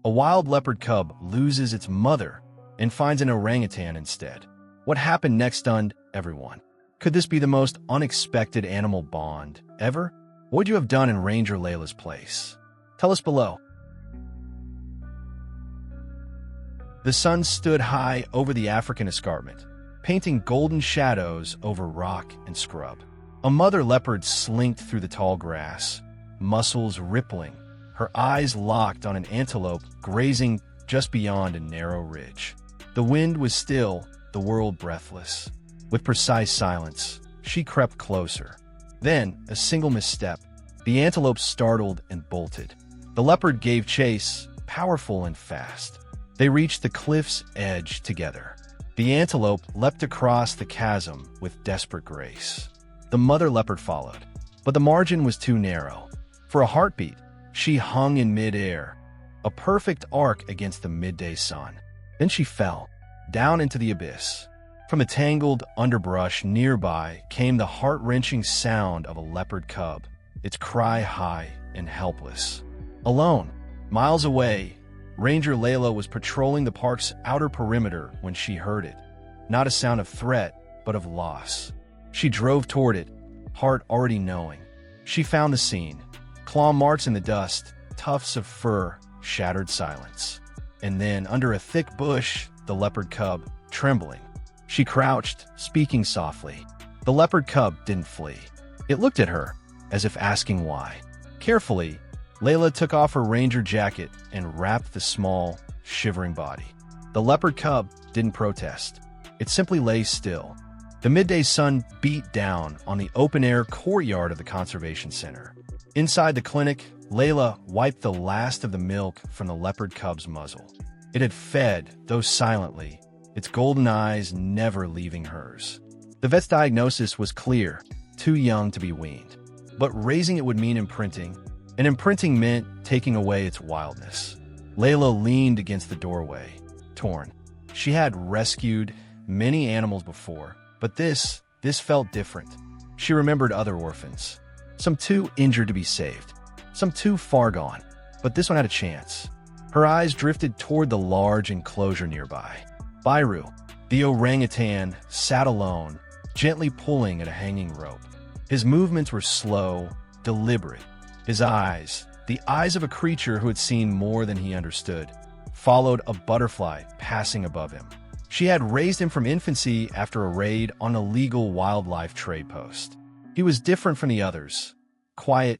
A wild leopard cub loses its mother and finds an orangutan instead. What happened next stunned everyone. Could this be the most unexpected animal bond ever? What would you have done in Ranger Leila's place? Tell us below. The sun stood high over the African escarpment, painting golden shadows over rock and scrub. A mother leopard slinked through the tall grass, muscles rippling, her eyes locked on an antelope grazing just beyond a narrow ridge. The wind was still, the world breathless. With precise silence, she crept closer. Then, a single misstep, the antelope startled and bolted. The leopard gave chase, powerful and fast. They reached the cliff's edge together. The antelope leapt across the chasm with desperate grace. The mother leopard followed, but the margin was too narrow. For a heartbeat, she hung in midair, a perfect arc against the midday sun. Then she fell, down into the abyss. From the tangled underbrush nearby came the heart-wrenching sound of a leopard cub, its cry high and helpless. Alone, miles away, Ranger Leila was patrolling the park's outer perimeter when she heard it. Not a sound of threat, but of loss. She drove toward it, heart already knowing. She found the scene. Claw marks in the dust, tufts of fur, shattered silence. And then, under a thick bush, the leopard cub, trembling. She crouched, speaking softly. The leopard cub didn't flee. It looked at her, as if asking why. Carefully, Leila took off her ranger jacket and wrapped the small, shivering body. The leopard cub didn't protest. It simply lay still. The midday sun beat down on the open-air courtyard of the conservation center. Inside the clinic, Leila wiped the last of the milk from the leopard cub's muzzle. It had fed, though silently, its golden eyes never leaving hers. The vet's diagnosis was clear: too young to be weaned. But raising it would mean imprinting, and imprinting meant taking away its wildness. Leila leaned against the doorway, torn. She had rescued many animals before, but this felt different. She remembered other orphans. Some too injured to be saved, some too far gone, but this one had a chance. Her eyes drifted toward the large enclosure nearby. Byru, the orangutan, sat alone, gently pulling at a hanging rope. His movements were slow, deliberate. His eyes, the eyes of a creature who had seen more than he understood, followed a butterfly passing above him. She had raised him from infancy after a raid on a legal wildlife trade post. He was different from the others, quiet,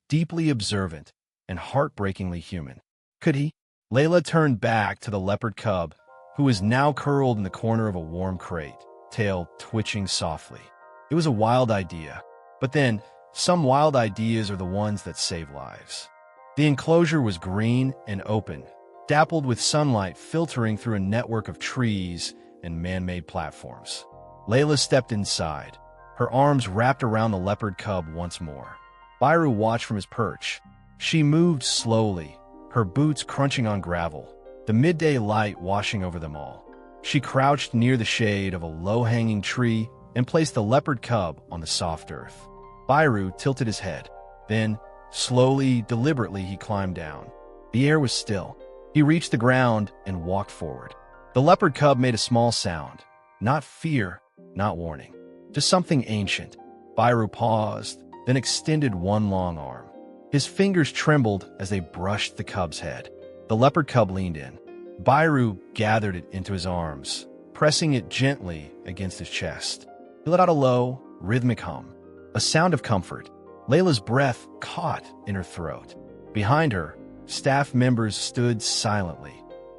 deeply observant, and heartbreakingly human. Could he? Leila turned back to the leopard cub, who was now curled in the corner of a warm crate, tail twitching softly. It was a wild idea, but then, some wild ideas are the ones that save lives. The enclosure was green and open, dappled with sunlight filtering through a network of trees and man-made platforms. Leila stepped inside, her arms wrapped around the leopard cub once more. Byru watched from his perch. She moved slowly, her boots crunching on gravel, the midday light washing over them all. She crouched near the shade of a low-hanging tree and placed the leopard cub on the soft earth. Byru tilted his head. Then, slowly, deliberately, he climbed down. The air was still. He reached the ground and walked forward. The leopard cub made a small sound. Not fear, not warning. Just something ancient. Byru paused, then extended one long arm. His fingers trembled as they brushed the cub's head. The leopard cub leaned in. Byru gathered it into his arms, pressing it gently against his chest. He let out a low, rhythmic hum, a sound of comfort. Leila's breath caught in her throat. Behind her, staff members stood silently,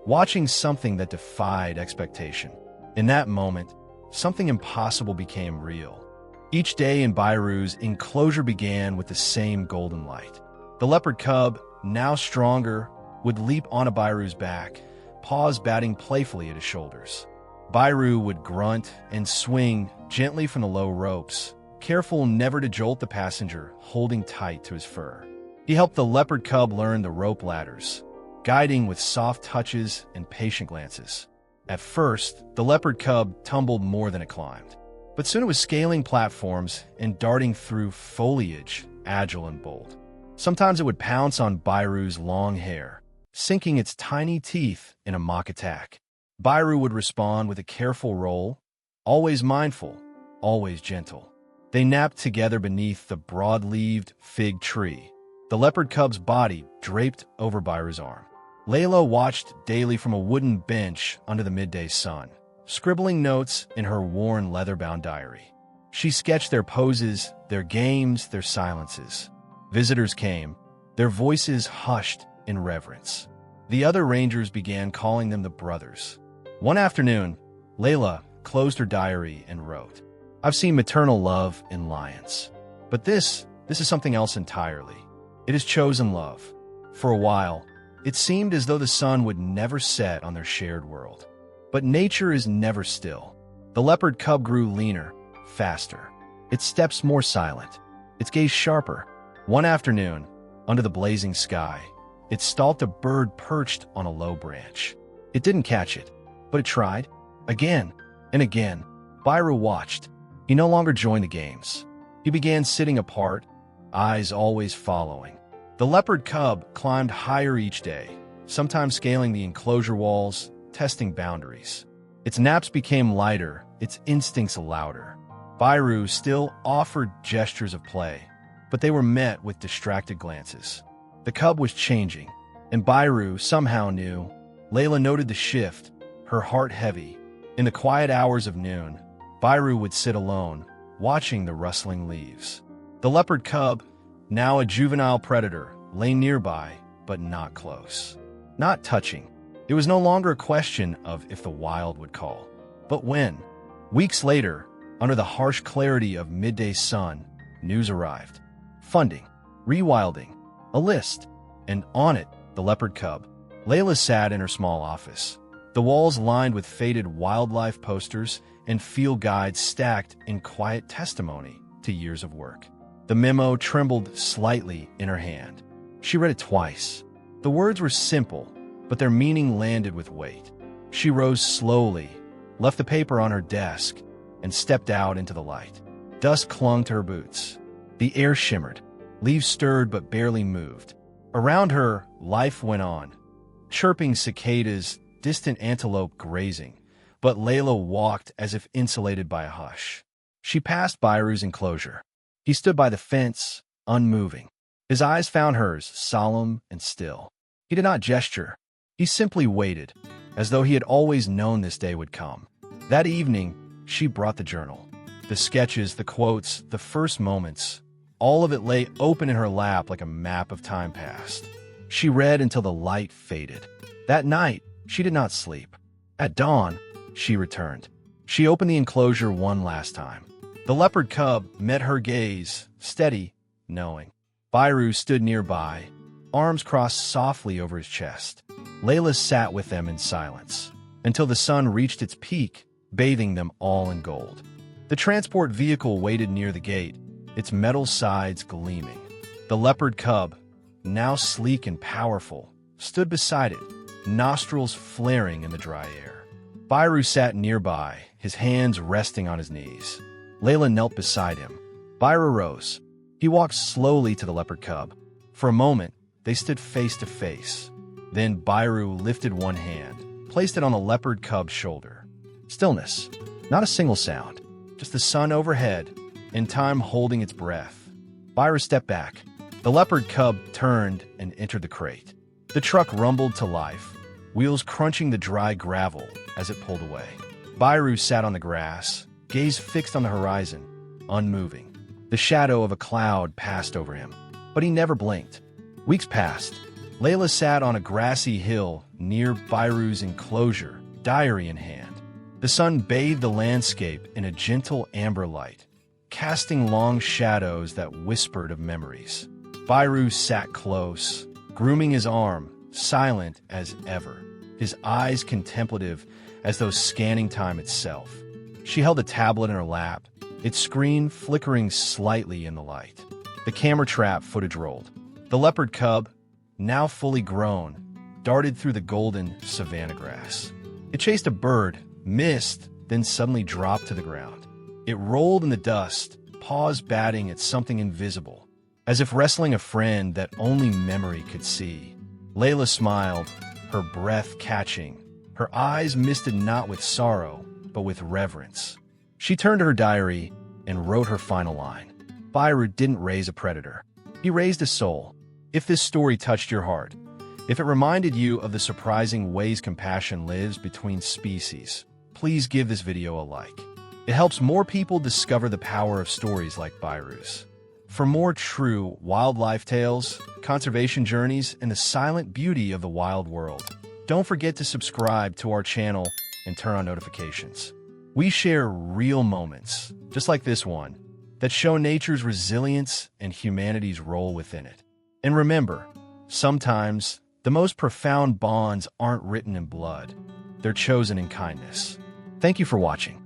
watching something that defied expectation. In that moment, something impossible became real. Each day in Byru's enclosure began with the same golden light. The leopard cub, now stronger, would leap onto Byru's back, paws batting playfully at his shoulders. Byru would grunt and swing gently from the low ropes, careful never to jolt the passenger, holding tight to his fur. He helped the leopard cub learn the rope ladders, guiding with soft touches and patient glances. At first, the leopard cub tumbled more than it climbed, but soon it was scaling platforms and darting through foliage, agile and bold. Sometimes it would pounce on Byru's long hair, sinking its tiny teeth in a mock attack. Byru would respond with a careful roll, always mindful, always gentle. They napped together beneath the broad-leaved fig tree, the leopard cub's body draped over Byru's arm. Leila watched daily from a wooden bench under the midday sun, scribbling notes in her worn leather-bound diary. She sketched their poses, their games, their silences. Visitors came, their voices hushed in reverence. The other rangers began calling them the brothers. One afternoon, Leila closed her diary and wrote, "I've seen maternal love in lions. But this is something else entirely. It is chosen love." For a while, it seemed as though the sun would never set on their shared world. But nature is never still. The leopard cub grew leaner, faster, its steps more silent, its gaze sharper. One afternoon, under the blazing sky, it stalked a bird perched on a low branch. It didn't catch it, but it tried. Again and again, Byru watched. He no longer joined the games. He began sitting apart, eyes always following. The leopard cub climbed higher each day, sometimes scaling the enclosure walls, testing boundaries. Its naps became lighter, its instincts louder. Byru still offered gestures of play, but they were met with distracted glances. The cub was changing, and Byru somehow knew. Leila noted the shift, her heart heavy. In the quiet hours of noon, Byru would sit alone, watching the rustling leaves. The leopard cub, now a juvenile predator, lay nearby, but not close. Not touching. It was no longer a question of if the wild would call, but when. Weeks later, under the harsh clarity of midday sun, news arrived. Funding, rewilding, a list, and on it, the leopard cub. Leila sat in her small office, the walls lined with faded wildlife posters and field guides stacked in quiet testimony to years of work. The memo trembled slightly in her hand. She read it twice. The words were simple, but their meaning landed with weight. She rose slowly, left the paper on her desk, and stepped out into the light. Dust clung to her boots. The air shimmered. Leaves stirred but barely moved. Around her, life went on. Chirping cicadas, distant antelope grazing, but Leila walked as if insulated by a hush. She passed Byru's enclosure. He stood by the fence, unmoving. His eyes found hers, solemn and still. He did not gesture. He simply waited, as though he had always known this day would come. That evening, she brought the journal. The sketches, the quotes, the first moments, all of it lay open in her lap like a map of time past. She read until the light faded. That night, she did not sleep. At dawn, she returned. She opened the enclosure one last time. The leopard cub met her gaze, steady, knowing. Byru stood nearby, arms crossed softly over his chest. Leila sat with them in silence, until the sun reached its peak, bathing them all in gold. The transport vehicle waited near the gate, its metal sides gleaming. The leopard cub, now sleek and powerful, stood beside it, nostrils flaring in the dry air. Byru sat nearby, his hands resting on his knees. Leila knelt beside him. Byru rose. He walked slowly to the leopard cub. For a moment, they stood face to face. Then Byru lifted one hand, placed it on the leopard cub's shoulder. Stillness. Not a single sound. Just the sun overhead, and time holding its breath. Byru stepped back. The leopard cub turned and entered the crate. The truck rumbled to life, wheels crunching the dry gravel as it pulled away. Byru sat on the grass, gaze fixed on the horizon, unmoving. The shadow of a cloud passed over him, but he never blinked. Weeks passed. Leila sat on a grassy hill near Byru's enclosure, diary in hand. The sun bathed the landscape in a gentle amber light, casting long shadows that whispered of memories. Byru sat close, grooming his arm, silent as ever, his eyes contemplative as though scanning time itself. She held a tablet in her lap, its screen flickering slightly in the light. The camera trap footage rolled. The leopard cub, now fully grown, darted through the golden savannah grass. It chased a bird, missed, then suddenly dropped to the ground. It rolled in the dust, paws batting at something invisible, as if wrestling a friend that only memory could see. Leila smiled, her breath catching. Her eyes misted not with sorrow, but with reverence. She turned to her diary and wrote her final line. Byru didn't raise a predator. He raised a soul. If this story touched your heart, if it reminded you of the surprising ways compassion lives between species, please give this video a like. It helps more people discover the power of stories like Byru's. For more true wildlife tales, conservation journeys, and the silent beauty of the wild world, don't forget to subscribe to our channel and turn on notifications. We share real moments, just like this one, that show nature's resilience and humanity's role within it. And remember, sometimes the most profound bonds aren't written in blood, they're chosen in kindness. Thank you for watching.